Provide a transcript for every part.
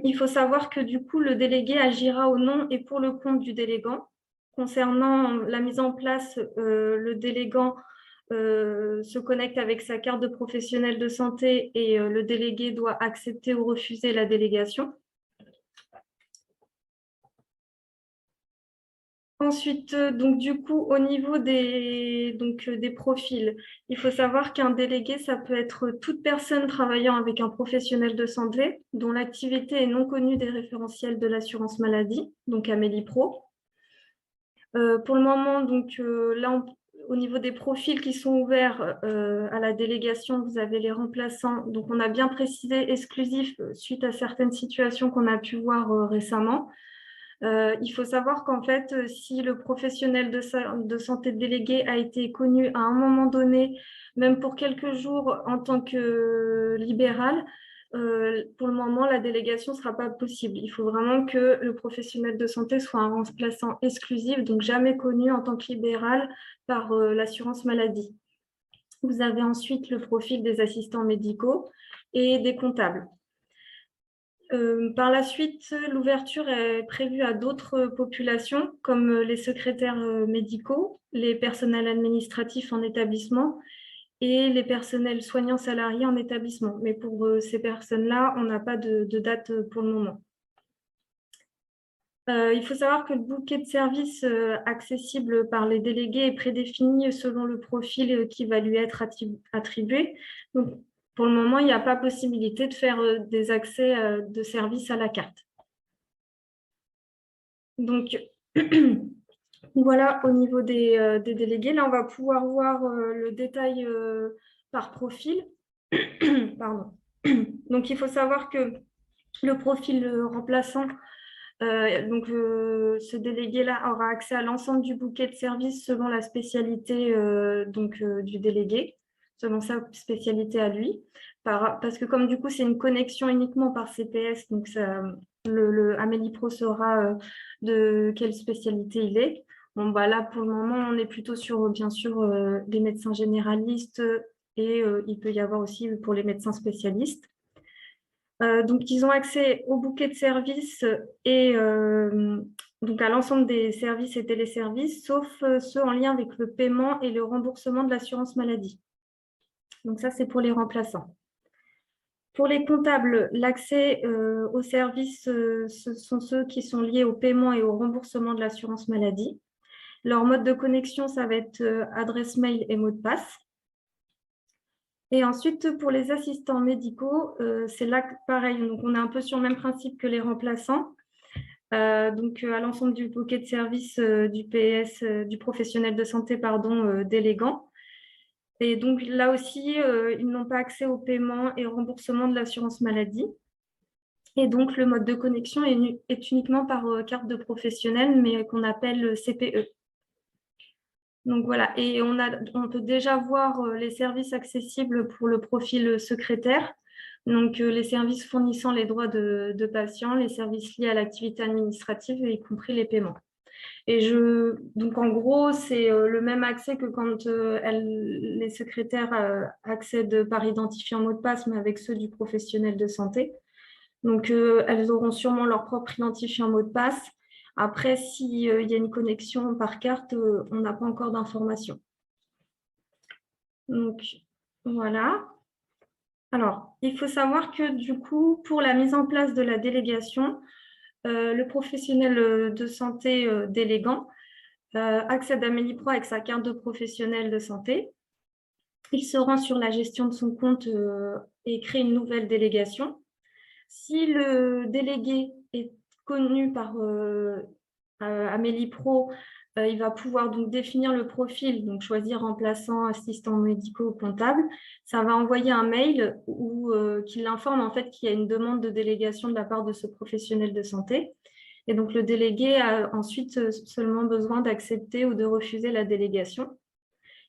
il faut savoir que du coup, le délégué agira au nom et pour le compte du délégant. Concernant la mise en place, le délégant se connecte avec sa carte de professionnel de santé et le délégué doit accepter ou refuser la délégation. Ensuite, donc du coup, au niveau des profils, il faut savoir qu'un délégué, ça peut être toute personne travaillant avec un professionnel de santé dont l'activité est non connue des référentiels de l'assurance maladie, donc Amélie Pro. Pour le moment, donc là, au niveau des profils qui sont ouverts à la délégation, vous avez les remplaçants. Donc, on a bien précisé exclusif suite à certaines situations qu'on a pu voir récemment. Il faut savoir qu'en fait, si le professionnel de santé délégué a été connu à un moment donné, même pour quelques jours en tant que libéral, pour le moment, la délégation ne sera pas possible. Il faut vraiment que le professionnel de santé soit un remplaçant exclusif, donc jamais connu en tant que libéral par l'assurance maladie. Vous avez ensuite le profil des assistants médicaux et des comptables. Par la suite, l'ouverture est prévue à d'autres populations, comme les secrétaires médicaux, les personnels administratifs en établissement et les personnels soignants salariés en établissement. Mais pour ces personnes-là, on n'a pas de date pour le moment. Il faut savoir que le bouquet de services accessible par les délégués est prédéfini selon le profil qui va lui être attribué. Donc, pour le moment, il n'y a pas possibilité de faire des accès de services à la carte. Donc, voilà au niveau des délégués. Là, on va pouvoir voir le détail par profil. Pardon. Donc, il faut savoir que le profil remplaçant, ce délégué-là aura accès à l'ensemble du bouquet de services selon la spécialité du délégué, selon sa spécialité à lui. Parce que comme du coup, c'est une connexion uniquement par CPS, donc le Amélie Pro saura de quelle spécialité il est. Bon, bah là, pour le moment, on est plutôt sur, bien sûr, des médecins généralistes et il peut y avoir aussi pour les médecins spécialistes. Donc, ils ont accès au bouquet de services et donc à l'ensemble des services et téléservices, sauf ceux en lien avec le paiement et le remboursement de l'assurance maladie. Donc, ça, c'est pour les remplaçants. Pour les comptables, l'accès aux services, ce sont ceux qui sont liés au paiement et au remboursement de l'assurance maladie. Leur mode de connexion, ça va être adresse mail et mot de passe. Et ensuite, pour les assistants médicaux, c'est là pareil. Donc, on est un peu sur le même principe que les remplaçants. À l'ensemble du bouquet de services du PS, du professionnel de santé, délégant. Et donc, là aussi, ils n'ont pas accès au paiement et au remboursement de l'assurance maladie. Et donc, le mode de connexion est uniquement par carte de professionnel, mais qu'on appelle CPE. Donc voilà, et on peut déjà voir les services accessibles pour le profil secrétaire. Donc les services fournissant les droits de patients, les services liés à l'activité administrative, y compris les paiements. Donc en gros, c'est le même accès que quand les secrétaires accèdent par identifiant mot de passe, mais avec ceux du professionnel de santé. Donc elles auront sûrement leur propre identifiant mot de passe. Après, s'il y a une connexion par carte, on n'a pas encore d'informations. Donc, voilà. Alors, il faut savoir que du coup, pour la mise en place de la délégation, le professionnel de santé délégant accède à Amélie Pro avec sa carte de professionnel de santé. Il se rend sur la gestion de son compte et crée une nouvelle délégation. Si le délégué est connu par Amélie Pro, il va pouvoir donc définir le profil, donc choisir remplaçant, assistant médicaux, comptable. Ça va envoyer un mail qui l'informe en fait qu'il y a une demande de délégation de la part de ce professionnel de santé. Et donc le délégué a ensuite seulement besoin d'accepter ou de refuser la délégation.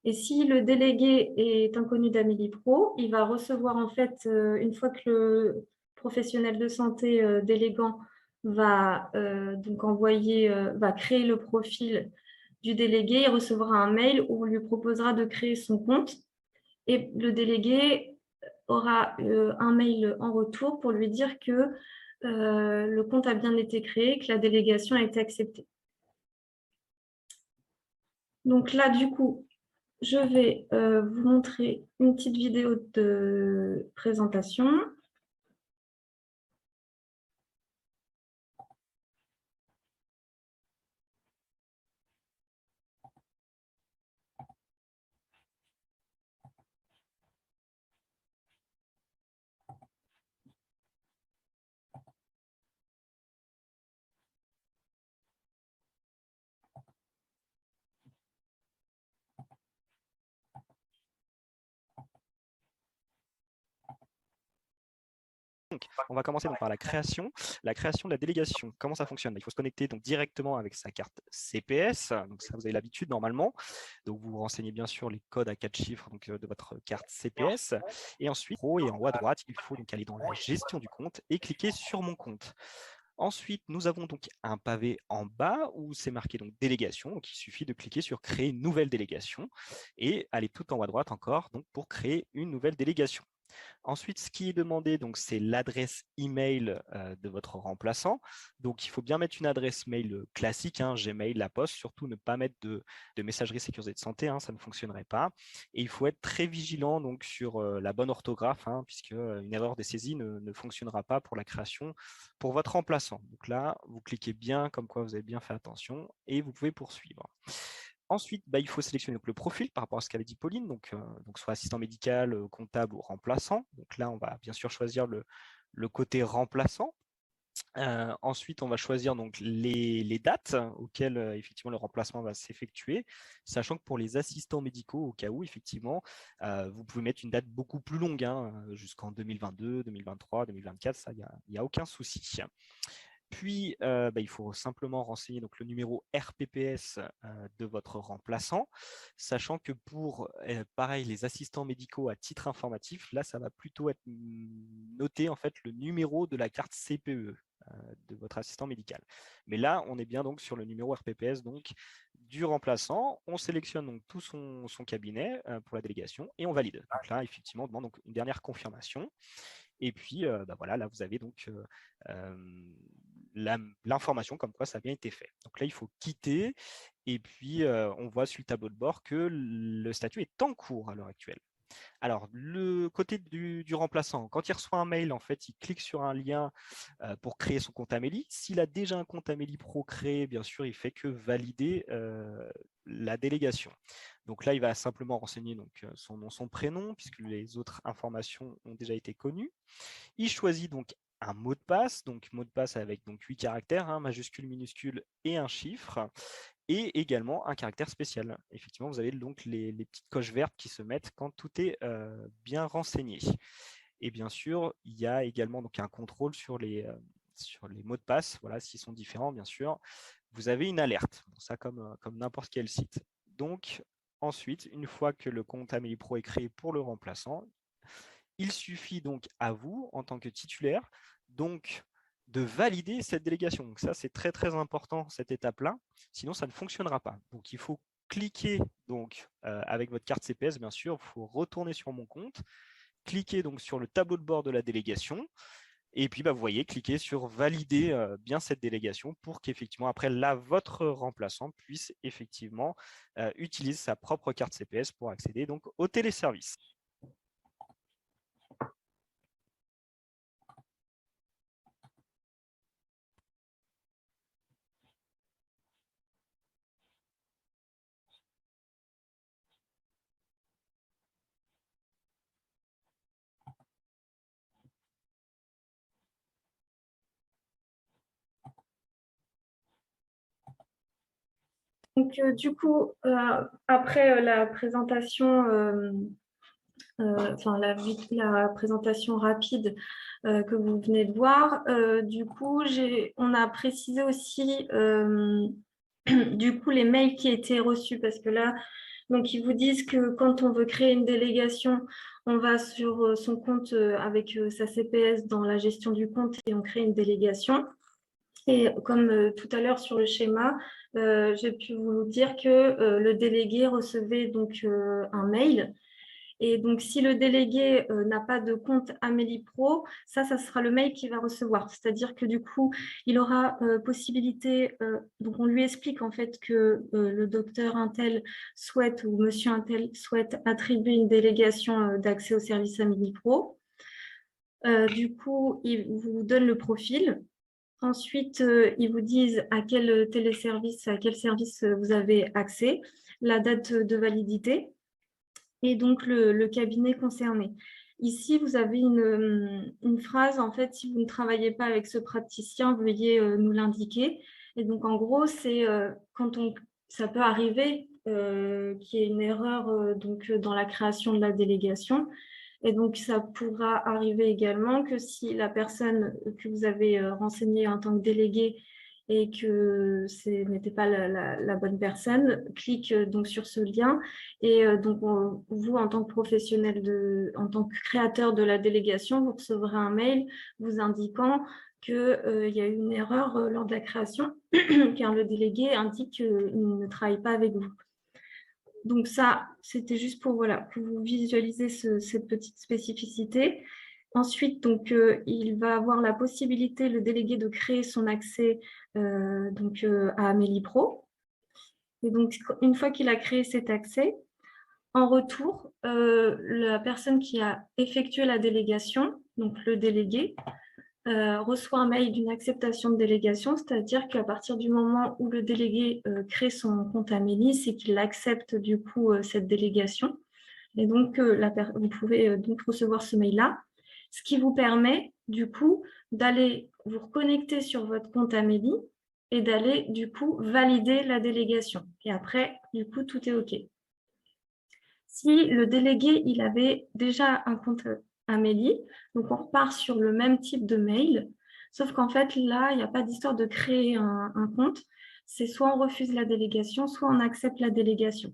Et si le délégué est inconnu d'Amélie Pro, il va recevoir en fait, une fois que le professionnel de santé délégant va va créer le profil du délégué, il recevra un mail où on lui proposera de créer son compte et le délégué aura un mail en retour pour lui dire que le compte a bien été créé, que la délégation a été acceptée. Donc là, du coup, je vais vous montrer une petite vidéo de présentation. Donc, on va commencer donc par la création de la délégation. Comment ça fonctionne? Il faut se connecter donc directement avec sa carte CPS. Donc ça, vous avez l'habitude normalement. Donc vous renseignez bien sûr les codes à 4 chiffres donc, de votre carte CPS. Et ensuite, et en haut à droite, il faut donc aller dans la gestion du compte et cliquer sur mon compte. Ensuite, nous avons donc un pavé en bas où c'est marqué donc délégation. Donc il suffit de cliquer sur créer une nouvelle délégation et aller tout en haut à droite encore donc, pour créer une nouvelle délégation. Ensuite, ce qui est demandé, donc, c'est l'adresse email de votre remplaçant. Donc, il faut bien mettre une adresse mail classique, hein, Gmail, La Poste, surtout ne pas mettre de messagerie sécurité de santé, hein, ça ne fonctionnerait pas. Et il faut être très vigilant donc, sur la bonne orthographe, hein, puisque une erreur de saisie ne fonctionnera pas pour la création pour votre remplaçant. Donc là, vous cliquez bien, comme quoi vous avez bien fait attention, et vous pouvez poursuivre. Ensuite, il faut sélectionner donc, le profil par rapport à ce qu'avait dit Pauline, donc soit assistant médical, comptable ou remplaçant. Donc là, on va bien sûr choisir le côté remplaçant. Ensuite, on va choisir donc les dates auxquelles effectivement le remplacement va s'effectuer, sachant que pour les assistants médicaux, au cas où effectivement, vous pouvez mettre une date beaucoup plus longue, hein, jusqu'en 2022, 2023, 2024, ça, il n'y a aucun souci. Puis, il faut simplement renseigner donc, le numéro RPPS de votre remplaçant, sachant que pour, pareil, les assistants médicaux à titre informatif, là, ça va plutôt être noté en fait le numéro de la carte CPE de votre assistant médical. Mais là, on est bien donc sur le numéro RPPS donc, du remplaçant. On sélectionne donc tout son cabinet pour la délégation et on valide. Donc là, effectivement, on demande donc une dernière confirmation. Et puis, voilà, là, vous avez donc l'information comme quoi ça a bien été fait. Donc là, il faut quitter. Et puis, on voit sur le tableau de bord que le statut est en cours à l'heure actuelle. Alors, le côté du remplaçant, quand il reçoit un mail, en fait, il clique sur un lien pour créer son compte Amélie. S'il a déjà un compte Amélie Pro créé, bien sûr, il fait que valider la délégation. Donc là, il va simplement renseigner donc, son nom, son prénom, puisque les autres informations ont déjà été connues. Il choisit donc un mot de passe, donc mot de passe avec donc 8 caractères, hein, majuscule, minuscule et un chiffre, et également un caractère spécial. Effectivement, vous avez donc les petites coches vertes qui se mettent quand tout est bien renseigné. Et bien sûr, il y a également donc un contrôle sur les mots de passe, voilà, s'ils sont différents, bien sûr. Vous avez une alerte, bon, ça comme n'importe quel site. Donc, ensuite, une fois que le compte Amélie Pro est créé pour le remplaçant, il suffit donc à vous, en tant que titulaire, donc de valider cette délégation. Donc ça, c'est très très important, cette étape-là, sinon ça ne fonctionnera pas. Donc il faut cliquer donc, avec votre carte CPS, bien sûr, il faut retourner sur mon compte, cliquer donc sur le tableau de bord de la délégation, et puis vous voyez, cliquez sur valider bien cette délégation pour qu'effectivement, après là, votre remplaçant puisse effectivement utiliser sa propre carte CPS pour accéder donc au téléservice. Donc, du coup, après la présentation, enfin la présentation rapide que vous venez de voir, du coup, on a précisé aussi du coup les mails qui étaient reçus parce que là, donc ils vous disent que quand on veut créer une délégation, on va sur son compte avec sa CPS dans la gestion du compte et on crée une délégation. Et comme tout à l'heure sur le schéma, j'ai pu vous dire que le délégué recevait donc un mail Et donc, si le délégué n'a pas de compte Amélie Pro, ça sera le mail qu'il va recevoir. C'est-à-dire que du coup, il aura possibilité, donc on lui explique en fait que le docteur Intel souhaite ou monsieur Intel souhaite attribuer une délégation d'accès au service Amélie Pro. Du coup, il vous donne le profil. Ensuite, ils vous disent à quel téléservice, à quel service vous avez accès, la date de validité et donc le cabinet concerné. Ici, vous avez une phrase, en fait, si vous ne travaillez pas avec ce praticien, veuillez nous l'indiquer. Et donc, en gros, c'est ça peut arriver qu'il y ait une erreur donc, dans la création de la délégation. Et donc, ça pourra arriver également que si la personne que vous avez renseignée en tant que délégué et que ce n'était pas la bonne personne, clique donc sur ce lien et donc vous, en tant que professionnel, en tant que créateur de la délégation, vous recevrez un mail vous indiquant qu'il y a eu une erreur lors de la création, car le délégué indique qu'il ne travaille pas avec vous. Donc ça, c'était juste pour, voilà, que vous visualisez cette petite spécificité. Ensuite, donc, il va avoir la possibilité, le délégué, de créer son accès à Amélie Pro. Et donc, une fois qu'il a créé cet accès, en retour, la personne qui a effectué la délégation, donc le délégué, reçoit un mail d'une acceptation de délégation, c'est-à-dire qu'à partir du moment où le délégué crée son compte Amélie, c'est qu'il accepte du coup cette délégation. Et donc, vous pouvez donc recevoir ce mail-là, ce qui vous permet du coup d'aller vous reconnecter sur votre compte Amélie et d'aller du coup valider la délégation. Et après, du coup, tout est OK. Si le délégué, il avait déjà un compte Amélie, donc on repart sur le même type de mail, sauf qu'en fait, là, il n'y a pas d'histoire de créer un compte. C'est soit on refuse la délégation, soit on accepte la délégation.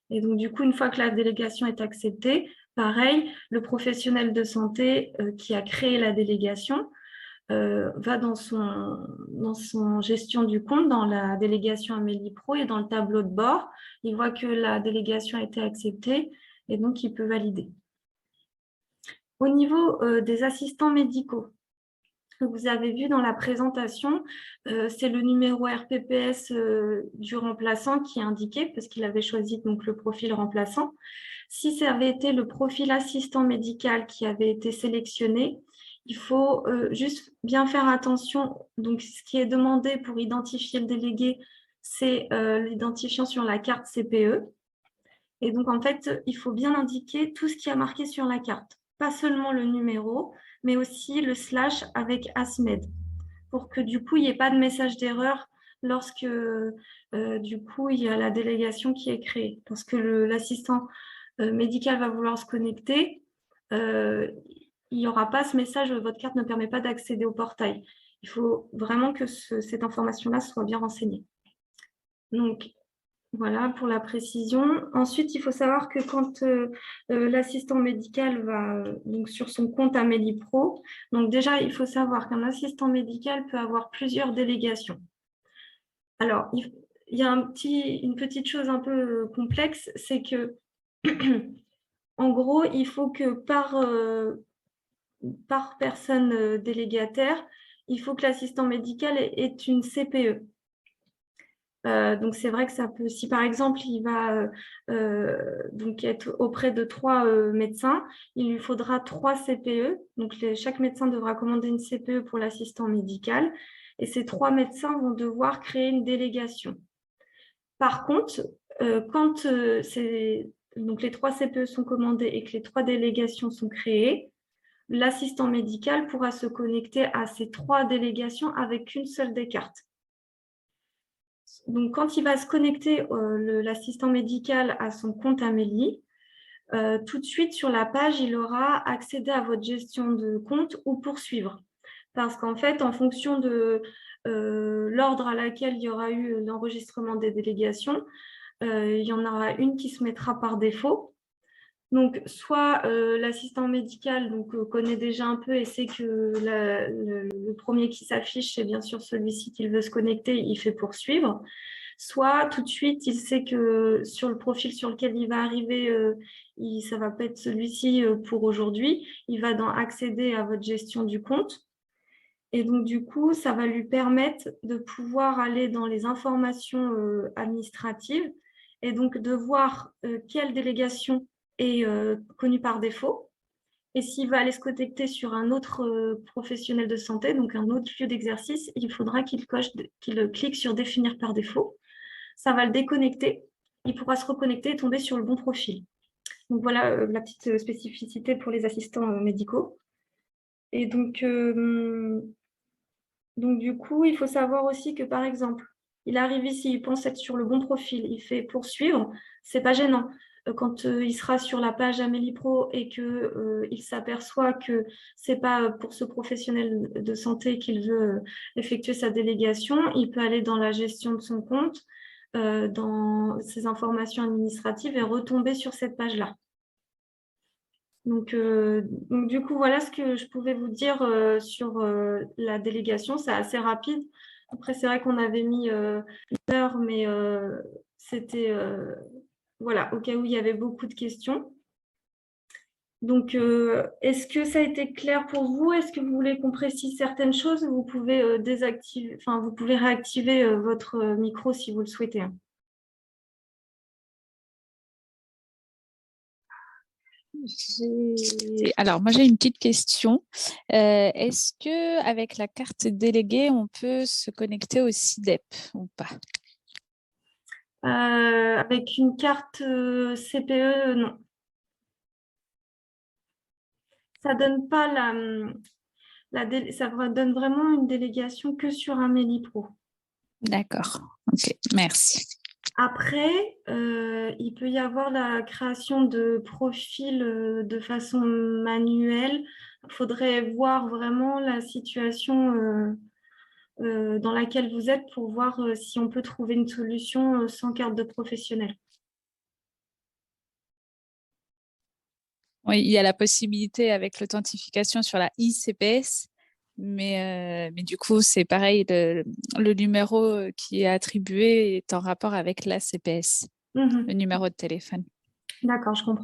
Et donc, du coup, une fois que la délégation est acceptée, pareil, le professionnel de santé qui a créé la délégation va dans son gestion du compte, dans la délégation Amélie Pro et dans le tableau de bord, il voit que la délégation a été acceptée et donc il peut valider. Au niveau des assistants médicaux, que vous avez vu dans la présentation, c'est le numéro RPPS du remplaçant qui est indiqué parce qu'il avait choisi donc le profil remplaçant. Si ça avait été le profil assistant médical qui avait été sélectionné, il faut juste bien faire attention. Donc, ce qui est demandé pour identifier le délégué, c'est l'identifiant sur la carte CPE. Et donc, en fait, il faut bien indiquer tout ce qui a marqué sur la carte. Pas seulement le numéro, mais aussi le / avec ASMED, pour que du coup, il n'y ait pas de message d'erreur lorsque du coup, il y a la délégation qui est créée. Parce que l'assistant médical va vouloir se connecter, il n'y aura pas ce message « votre carte ne permet pas d'accéder au portail ». Il faut vraiment que cette information-là soit bien renseignée. Donc, voilà pour la précision. Ensuite, il faut savoir que quand l'assistant médical va donc sur son compte Amélie Pro, donc déjà, il faut savoir qu'un assistant médical peut avoir plusieurs délégations. Alors, il y a une petite chose un peu complexe, c'est que, en gros, il faut que par personne délégataire, il faut que l'assistant médical ait une CPE. Donc, c'est vrai que ça peut, si par exemple, il va donc être auprès de 3 médecins, il lui faudra 3 CPE. Donc, chaque médecin devra commander une CPE pour l'assistant médical. Et ces 3 médecins vont devoir créer une délégation. Par contre, quand donc les 3 CPE sont commandés et que les 3 délégations sont créées, l'assistant médical pourra se connecter à ces 3 délégations avec une seule des cartes. Donc, quand il va se connecter, l'assistant médical, à son compte Amélie, tout de suite sur la page, il aura accédé à votre gestion de compte ou poursuivre. Parce qu'en fait, en fonction de l'ordre à laquelle il y aura eu l'enregistrement des délégations, il y en aura une qui se mettra par défaut. Donc, soit l'assistant médical connaît déjà un peu et sait que le premier qui s'affiche, c'est bien sûr celui-ci qu'il veut se connecter, il fait poursuivre. Soit tout de suite, il sait que sur le profil sur lequel il va arriver, ça va pas être celui-ci pour aujourd'hui. Il va accéder à votre gestion du compte. Et donc, du coup, ça va lui permettre de pouvoir aller dans les informations administratives et donc de voir quelle délégation est connue par défaut. Et s'il va aller se connecter sur un autre professionnel de santé, donc un autre lieu d'exercice, il faudra qu'il clique sur définir par défaut. Ça va le déconnecter. Il pourra se reconnecter et tomber sur le bon profil. Donc voilà la petite spécificité pour les assistants médicaux. Et donc, du coup, il faut savoir aussi que, par exemple, il arrive ici, il pense être sur le bon profil, il fait poursuivre, c'est pas gênant. Quand il sera sur la page Amélie Pro et que il s'aperçoit que c'est pas pour ce professionnel de santé qu'il veut effectuer sa délégation, il peut aller dans la gestion de son compte, dans ses informations administratives et retomber sur cette page-là. Donc, du coup, voilà ce que je pouvais vous dire sur la délégation. C'est assez rapide. Après, c'est vrai qu'on avait mis une heure, mais c'était voilà, au cas où il y avait beaucoup de questions. Donc, est-ce que ça a été clair pour vous? Est-ce que vous voulez qu'on précise certaines choses? Vous pouvez désactiver, enfin, vous pouvez réactiver votre micro si vous le souhaitez. Alors, moi, j'ai une petite question. Est-ce qu'avec la carte déléguée, on peut se connecter au CIDEP ou pas? Avec une carte CPE, non. Ça donne pas ça donne vraiment une délégation que sur Amélie Pro. D'accord. Ok, merci. Après, il peut y avoir la création de profils de façon manuelle. Il faudrait voir vraiment la situation dans laquelle vous êtes pour voir si on peut trouver une solution sans carte de professionnel. Oui, il y a la possibilité avec l'authentification sur la ICPS, mais du coup, c'est pareil, le numéro qui est attribué est en rapport avec la CPS, le numéro de téléphone. D'accord, je comprends.